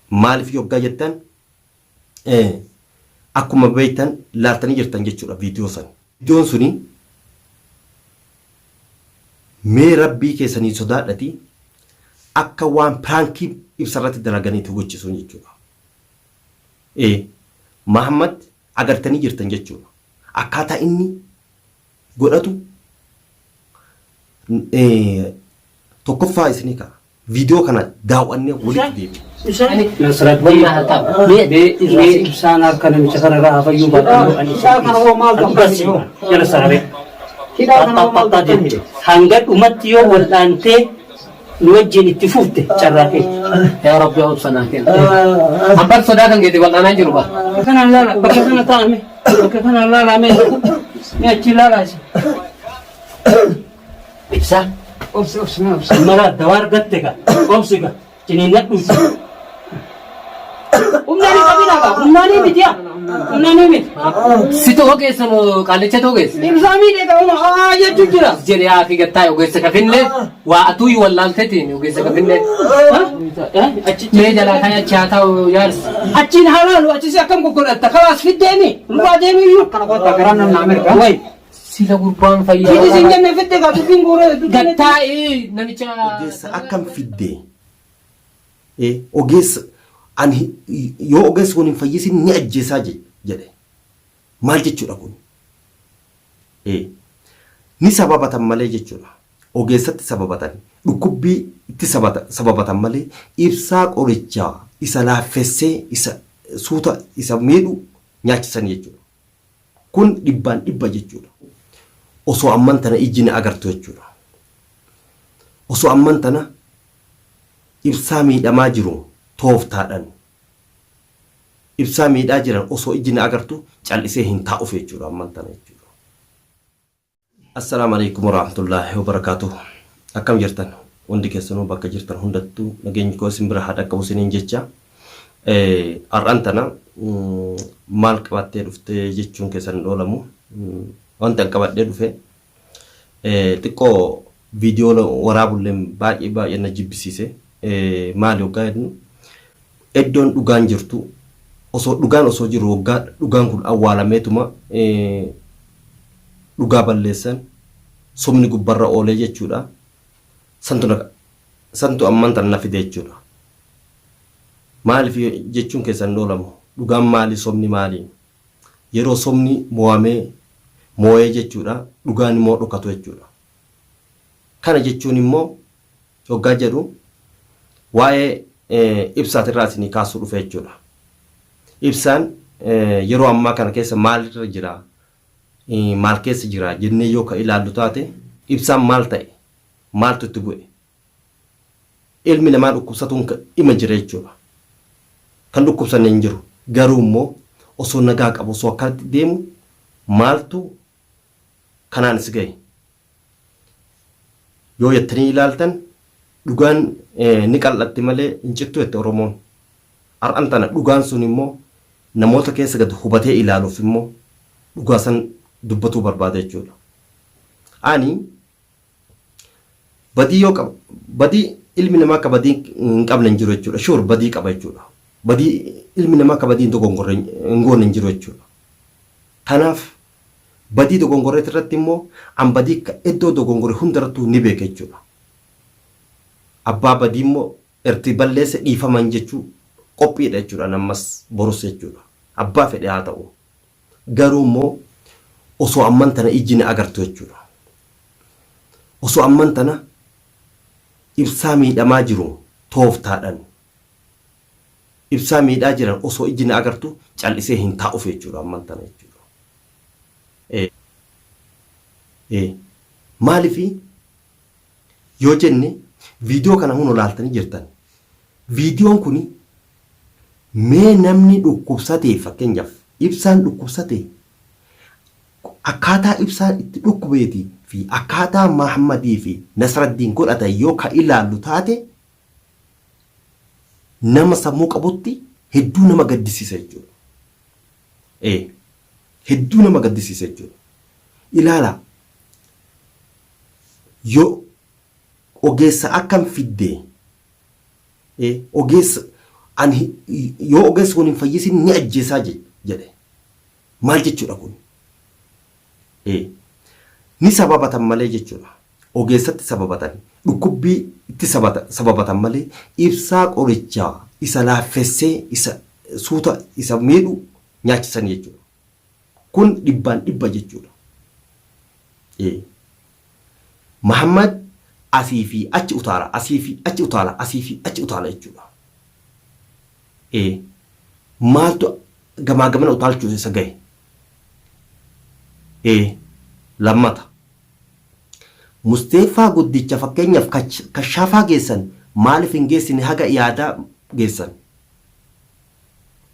Maaliif yoggaa jettan akkuma beektan laaltanii jirtan jechuudha viidiyoo san. Viidiyoon suni mee rabbii keessanii sodaadhati akka waan piraankii ibsarratti dalaganiitu gochisuun jechuudha. Mahammad agartanii jirtan jechuudha. Akkaataa inni godhatu tokkoffaa isinii ka'a. Viidiyoo kana daawwannee walitti deebiin. Ibsaan akka namicha kanarraa hafayyuu baadhuu hanga dhumatti yoo wal'aantee nu wajjin itti fufte carraaqee. Yaa Rabbi obsanaa kenna. Abbaan sodaa kan geete wal'aanaa jiru ba. Kanaan laala bakka kana taa'ame bakka kanaan laalame ni achi laalaasi. Ibsaa. Obsi mara dawar gatte ka obsi ka ciniinnat dhuusi. Humnaani qabina ka humnaani mitiya humnaani miti. Si too geessan qaalicha too geessa. Ibsaa miidhee ta'uma jechuu jira. Jedhee hafi gattaa ogeessa kafinne waa atuu wallaalteetiin ogeessa kafinne. Mee jalaa kan achi haa ta'u yaarsi. Achiin halaalu achisi akkam kokkoletta kalaas fiddeemi lubaa deemiyyuu. Kana kottaa garaan namni Ameerikaa. Wayi. Sila gurbaan fayyaa. Fiddi siin jenne fidde gaa dubbiin gooree. Gattaa'ee namicha. Ogeessa akkam fiddee ogeessa ani yoo ogeessa kun hin fayyisin ni ajjeesaa jedhe maal jechuudha kun? Ni sababatan malee jechuudha. Ogeessatti sababatan dhukkubbii itti sababatan malee ibsaa qorichaa isa laaffessee isa suuta isa miidhu nyaachisan jechuudha. Kun dhibbaan dhibba jechuudha. Osoo amman tana ijji ni agartu jechuudha. Osoo amman tana ibsaa miidhamaa jiru tooftaadhaan ibsaa miidhaa jiran osoo ijji ni agartu callisee hin taa'uuf jechuudha amman tana jechuudha. Assalaamu alaykum warahmatullaahi wabarakaatuh. Akkam jirtan hundi keessanuu bakka jirtan hundattuu nageenyi koo isin bira haa dhaqqabu isiniin jecha. Har'aan tana maal qabattee dhuftee jechuun keessan hin oolamu. Wanta qabadhee dhufe xiqqoo viidiyoo waraabullee baay'ee na jibbisiise. Maal yoggaa jedhu iddoon dhugaan jirtu osoo dhugaan osoo jiru waggaa dhugaan kun awwaalameetuma dhugaa balleessan somni gubbarra oolee jechuudha. Santu amman tan na fide jechuudha. Maaliif jechuun keessan hin oolamu. Dhugaan maali somni maali? Yeroo somni moo'ee jechuudha. Dhugaan immoo dhokatu jechuudha. Kana jechuun immoo waggaa jedhu waa'ee ibsaatirraa isinii kaasuu dhufe jechuudha. Ibsaan yeroo ammaa kana keessa maalirra jira? Maal keessa jira jennee yoo ka ilaallu taate ibsaan maal ta'e? Maaltu itti bu'e? Ilmi namaa dhukkubsatuun ima jira jechuudha. Kan dhukkubsan hin jiru. Garuu immoo osoo nagaa qabu osoo akkatti deemu maaltu kanaan is ga'e? Yoo jettanii ilaaltan dhugaan ni qal'atti malee hin cittu jette Oromoon. Har'aan tana dhugaan sun immoo namoota keessa gad hubatee ilaaluuf immoo dhugaa san dubbatuu barbaada jechuudha. Ani badii yoo qaba badii ilmi namaa akka badii hin qabne hin jiru jechuudha. Shuur badii qaba jechuudha. Badii ilmi namaa akka badii hin goone hin jiru jechuudha. Kanaaf badii dogongorree irratti immoo an badii iddoo dogongorree hundarrattuu ni beeka jechuudha. Abbaa badii immoo irti balleessa dhiifaman jechuu qophiidha jechuudha. Nammas borus jechuudha. Abbaa fedhe haa ta'u. Garuu immoo osoo amman tana ijji ni agartu jechuudha. Osoo amman tana ibsaa miidhamaa jiru tooftaadhaan ibsaa miidhaa jiran osoo ijji ni agartu callisee hin taa'uuf jechuudha amman tana jechuudha. Maaliif yoo jenne viidiyoo kana hundi ilaaltanii jirtan viidiyoon kun mee namni dhukkubsatee fakkeenyaaf ibsaan dhukkubsatee akkaataa ibsaan itti dhukkubeetii fi akkaataa Mahammadii fi Nasraddiin godhatan yoo ka ilaallu taate nama sammuu qabutti hedduu nama gaddisiisa jechuudha. Hedduu nama gaddisiisa jechuudha. Ilaala yoo ogeessa akkam fiddee ogeessa ani yoo ogeessa kun hin fayyisin ni ajjeesaa jedhe. Maal jechuudha kun? Ni sababatan malee jechuudha. Ogeessatti sababatan dhukkubbii itti sababatan malee ibsaa qorichaa isa laaffessee isa suuta isa miidhu nyaachisan jechuudha. Kun dhibbaan dhibba jechuudha. Muhammad asii fi achi utaala, asii fi achi utaala, asii fi achi utaala jechuudha. Maaltu gamaa gamana utaalchuu isa gahe? Lammata. Musteefaa guddicha fakkeenyaaf kashaafaa geessan maaliif hin geessine haga yaadaa geessan?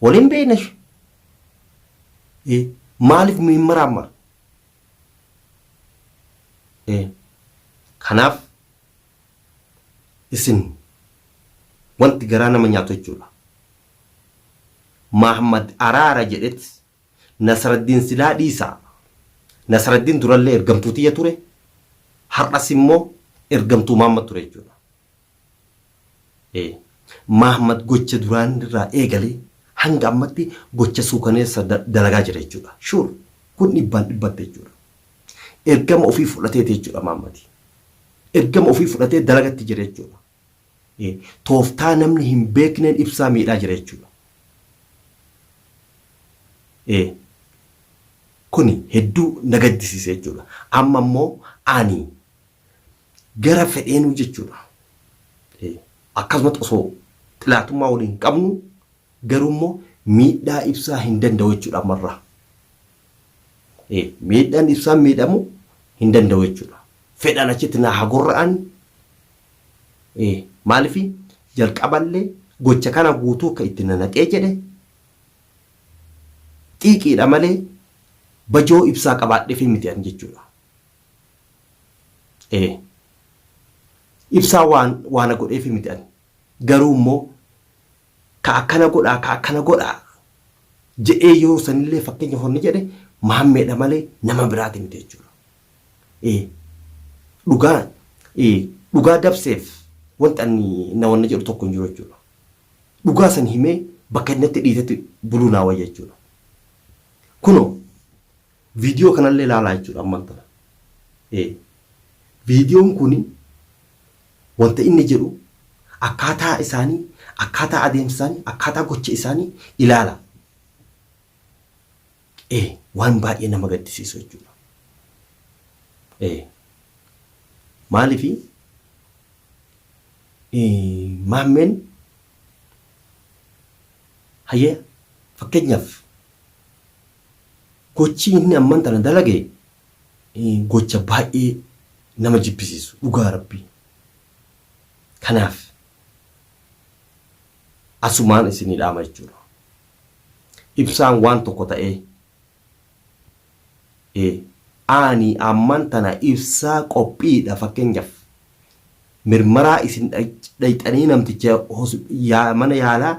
Waliin beeynash. Maaliif mimmaraamma? Kanaaf isin wanti garaa nama nyaatu jechuudha. Muhammad araara jedhet Nasraddiin silaa dhiisaa. Nasraddiin durallee ergamtuu tiyya ture. Har'as immoo ergamtuu Muhammad ture jechuudha. Muhammad gocha duraan irraa eegalee hanga ammatti gocha suukaneessa dalagaa jira jechuudha. Shuur kun dhibbaan dhibbatte jechuudha. Ergama ofii fudhateeti jechuudha Muhammad. Ergama ofii fudhatee dalagatti jira jechuudha. Tooftaa namni hin beekneen ibsaa miidhaa jira jechuudha. Kuni hedduu nagaddisiise jechuudha. Amma immoo ani gara fedheenuu jechuudha. Akkasumas osoo xilaatummaa waliin qabnu garuu immoo miidhaa ibsaa hin danda'u jechuudha ammarraa. Miidhaan ibsaa miidhamu hin danda'u jechuudha. Fedhaan achitti na hagorra'an maaliif jalqaballee gocha kana guutuu akka itti nanaqee jedhe xiiqiidha malee bajoo ibsaa qabaadheef miti an jechuudha. Ibsaa waan godheef miti an garuu immoo ka akkana godhaa jedhee yoo sanillee fakkeenya honni jedhe Muhammadha malee nama biraati miti jechuudha. Dhugaa dabseef wanti ani na wanna jedhu tokko hin jiru jechuudha. Dhugaa san himee bakka innatti dhiitetti buluu naa wayya jechuudha. Kunoo viidiyoo kanallee ilaalaa jechuudha ammaan tana. Viidiyoon kuni wanta inni jedhu akkaataa isaanii, akkaataa adeemsa isaanii, akkaataa gocha isaanii ilaala. Waan baay'ee nama gaddisiisu jechuudha. Maaliif Muhammad hayyee fakkeenyaaf gochi inni ammaan tana dalage gocha baay'ee nama jibbisiisu dhugaa rabbii. Kanaaf asumaan isinii dhaama jechuudha. Ibsaan waan tokko ta'ee ani ammaan tana ibsaa qophiidha fakkeenyaaf mirmaraa isin dhayxanii namticha mana yaalaa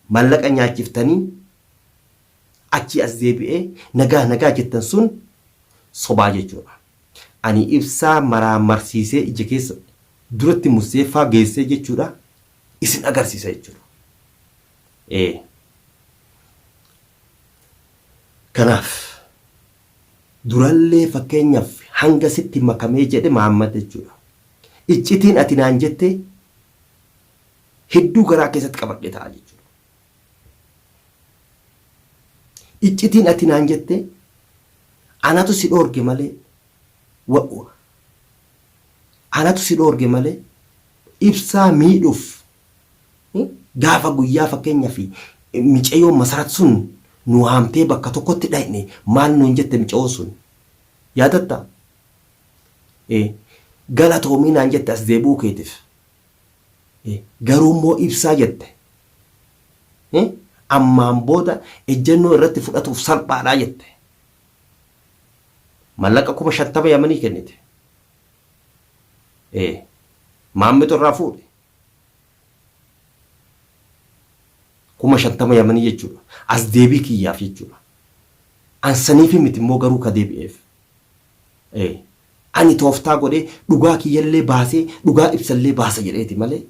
mallaqa nyaachiftanii achi as deebi'ee nagaa jettan sun sobaa jechuudha. Ani ibsaa maraamarsiisee ija keessa duratti museeffaa geessee jechuudha isin agarsiisa jechuudha. Kanaaf durallee fakkeenyaaf hanga sitti makamee jedhe Muhammad jechuudha. Iccitiin ati naan jette hedduu garaa keessatti qabadhe ta'a jechuudha. Iccitiin ati naan jette anatu si dhoorge malee ibsaa miidhuuf gaafa guyyaa fakkeenyaaf micayyoo masarat sun nu haamtee bakka tokkotti dhayne maal nuun jette micayyoo sun yaadatta? Galatoomii naan jette as deebuu keetiif garuu immoo ibsaa jette ammaan booda ejjennoo irratti fudhatuuf salphaadhaa jette. Mallaqa 50,000 Yamanii kennite. Muhammad irraa fuudhe 50,000 Yamanii jechuudha. As deebii kiyyaaf jechuudha. Ansaniif miti immoo garuu ka deebi'eef. Ani tooftaa godhee dhugaa kiyyallee baasee dhugaa ibsallee baasa jedheeti malee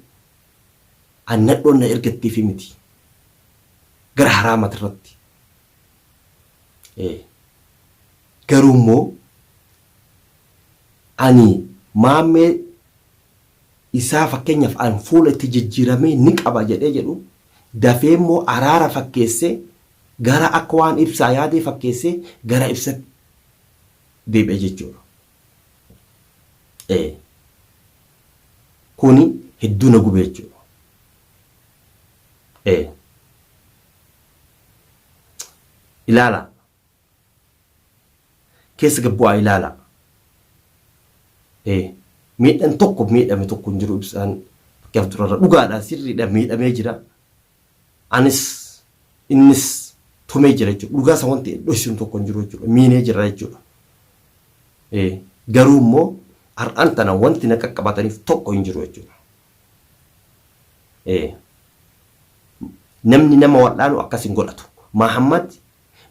annadhoon na ergattiifi miti gara haraamati irratti. Garuu immoo ani maammee isaa fakkeenyaaf an fuula itti jijjiiramee ni qaba jedhee jedhu dafee immoo araara fakkeessee gara akka waan ibsaa yaadee fakkeessee gara ibsatti deebi'e jechuudha. Kuni hedduu na gube jechuudha. Ilaala. Keessa gabbu'aa ilaala. Miidhaan tokko miidhame tokko hin jiru ibsaan fakkeef turarra dhugaadhaan sirriidhaan miidhamee jira. Anis innis tumee jira jechuudha. Dhugaa isa wanti dhoksinu tokko hin jiru jechuudha. Miinee jira jechuudha. Garuu immoo har'aan tana wanti na qaqqabataniif tokko hin jiru jechuudha. Namni nama wal'aanu akkas hin godhatu. Mahammad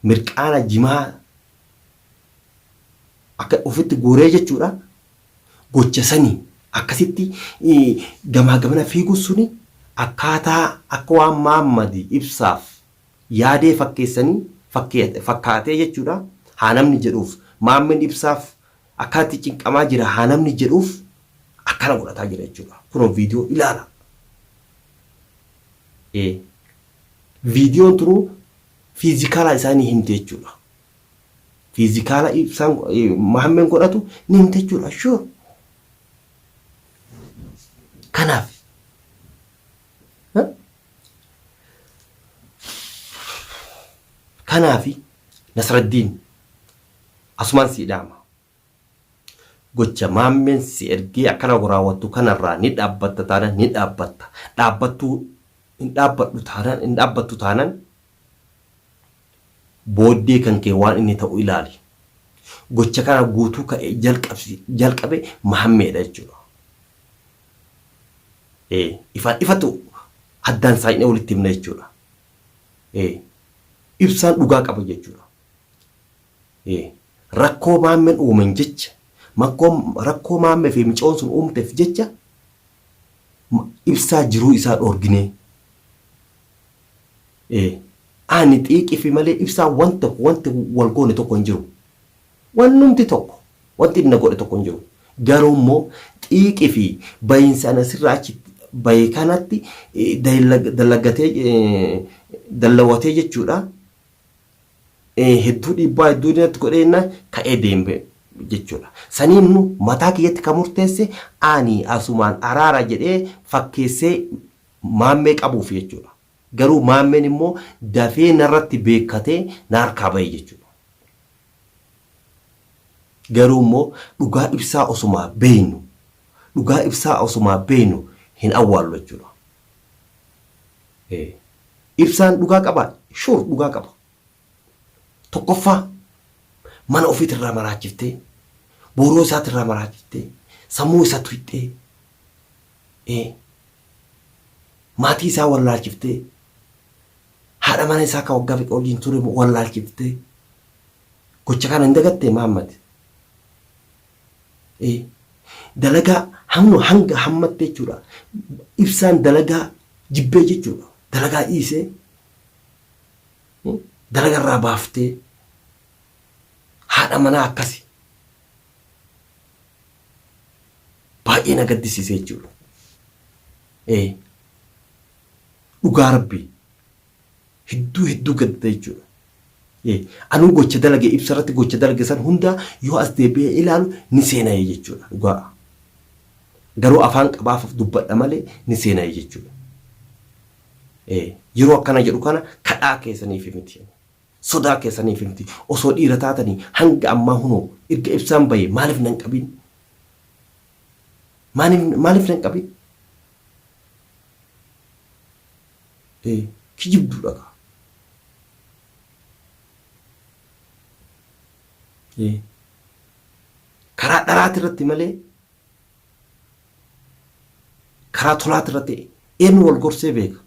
mirqaana jimaa akka ofitti guuree jechuudha. Gocha sanii akkasitti gamaa gamana fiiguu suni akkaataa akka waan Mahammad ibsaaf yaadee fakkeessanii fakkaatee jechuudha. Haa namni jedhuuf Mahammad ibsaaf akkaatti cinqamaa jira haa namni jedhuuf akkana godhataa jira jechuudha. Kunoo viidiyoo ilaala. Viidiyoon tunu fiizikaala isaanii himte jechuudha. Fiizikaala ibsaan Mahammad godhatu ni himte jechuudha. Sure. Kanaaf Nasraddiin asumaan si dhaama. Gocha Mahammad si ergee akkana raawwattu kanarraa ni dhaabbatta taanaan ni dhaabbatta. Hin dhaabbattu taanaan booddee kan kee waan inni ta'u ilaali. Gocha kana guutuu ka'ee jalqabe Mahammadha jechuudha. Ifatu addaan saayinee walitti himna jechuudha. Ibsaan dhugaa qaba jechuudha. Rakkoo Mahammad uuman jecha rakkoo Mahammad fi micoon sun uumteef jecha ibsaa jiruu isaa dhoorginee. Ani xiiqii fi malee ibsaa wanti wal goone tokko hin jiru. Wannumti tokko wanti inni godhe tokko hin jiru. Garuu immoo xiiqii fi bayinsaan asirraa achi bayi kanatti dallawatee jechuudha. Hedduu dhiibbaa hedduu dinatti godheenna ka'ee deemee jechuudha. Saniin nu mataa kiyyatti kan murteesse ani asumaan araara jedhee fakkeessee Mahammad qabuuf jechuudha. Garuu Mahammad immoo dafee narratti beekatee na harkaa bahe jechuudha. Garuu immoo dhugaa ibsaa osumaa beenu hin awwaallu jechuudha. Ibsaan dhugaa qaba. Sure dhugaa qaba. Tokkoffaa mana ofiitirraa maraachiftee booroo isaatirraa maraachiftee sammuu isaa tuuttee maatii isaa wallaalchiftee haadha mana isaa kan waggaa fiqaa waliin ture wallaalchiftee gocha kana hin dagatte Mahammad. Dalagaa hanga hammatte jechuudha. Ibsaan dalagaa jibbee jechuudha. Dalagaa dhiisee dalagarraa baaftee haadha manaa akkasi baay'ee na gaddisiisee jechuudha. Dhugaa Rabbii hedduu gaddita jechuudha. Anuu gocha dalage ibsarratti gocha dalage san hunda yoo as deebi'ee ilaalu ni seenaye jechuudha. Dhugaa garuu afaan qabaaf dubbadha malee ni seenaye jechuudha. Yeroo akkana jedhu kana kadhaa keessaniif miti. Sodaa keessaniif miti. Osoo dhiira taatanii hanga ammaa hunoo erga ibsaan bahe maaliif nan qabin? Maaliif nan qabin? Kijibduudha. Karaa dharaati irratti malee karaa tolaati irratti eenyu wal gorsee beeka.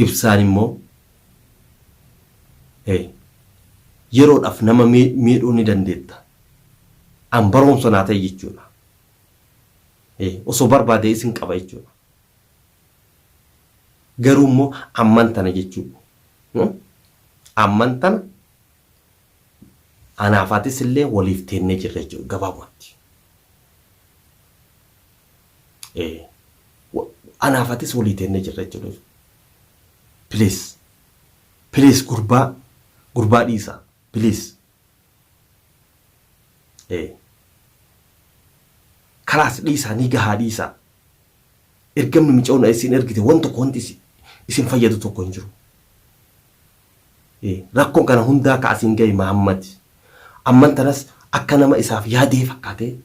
Ibsaan immoo yeroodhaaf nama miidhuu ni dandeetta. An baroomsa naa ta'e jechuudha. Osoo barbaade isin qaba jechuudha. Garuu immoo amman tana jechuudha. Amman tana anaafatis illee waliif teennee jirra jechuudha gabaabumatti. Anaafatis walii teennee jirra jechuudha. Please gurbaa dhiisaa. Please. Kalaas dhiisaa ni gahaa dhiisaa. Ergamni micoona isin ergite wanti isin fayyadu tokko hin jiru. Rakkoon kana hundaa kaasiin gahe Mahammad. Amman tanas akka nama isaaf yaadee fakkaatee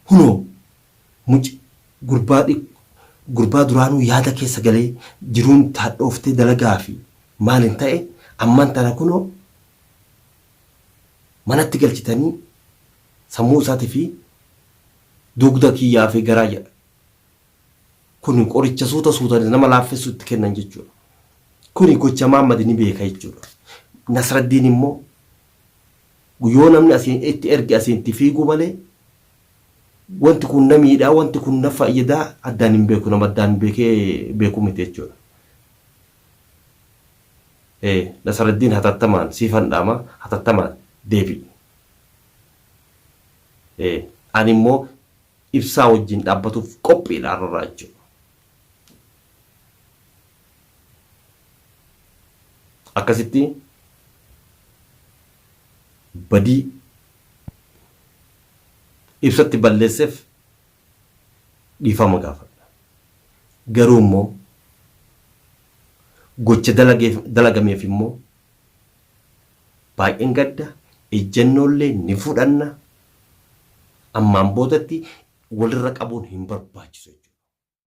hunoo gurbaa duraanuu yaada keessa galee jiruun taadhooftee dalagaa fi maaliin ta'e amman tana kunoo manatti galchitanii sammuu isaatii fi dugda kiyyaa fi garaa jedha. Kuni qoricha suutanii nama laaffisuu itti kennan jechuudha. Kuni gocha Mahammad ni beeka jechuudha. Nasraddiin immoo yoo namni asiin itti erge asiin itti fiiguu malee wanti kun na miidhaa wanti kun na fayyadaa addaan hin beeku nama addaan beeku miti jechuudha. Nasraddiin hatattamaan siifan dhaama hatattamaan deebi. Ani immoo ibsaa wajjin dhaabbatuuf qophiidha irraa jechuudha. Akkasitti badii ibsatti balleesseef dhiifama gaafadha. Garuu immoo gocha dalagameef immoo baay'een gadda ejjennoollee ni fudhanna. Ammaan boodatti walirra qabuun hin barbaachisu jechuudha.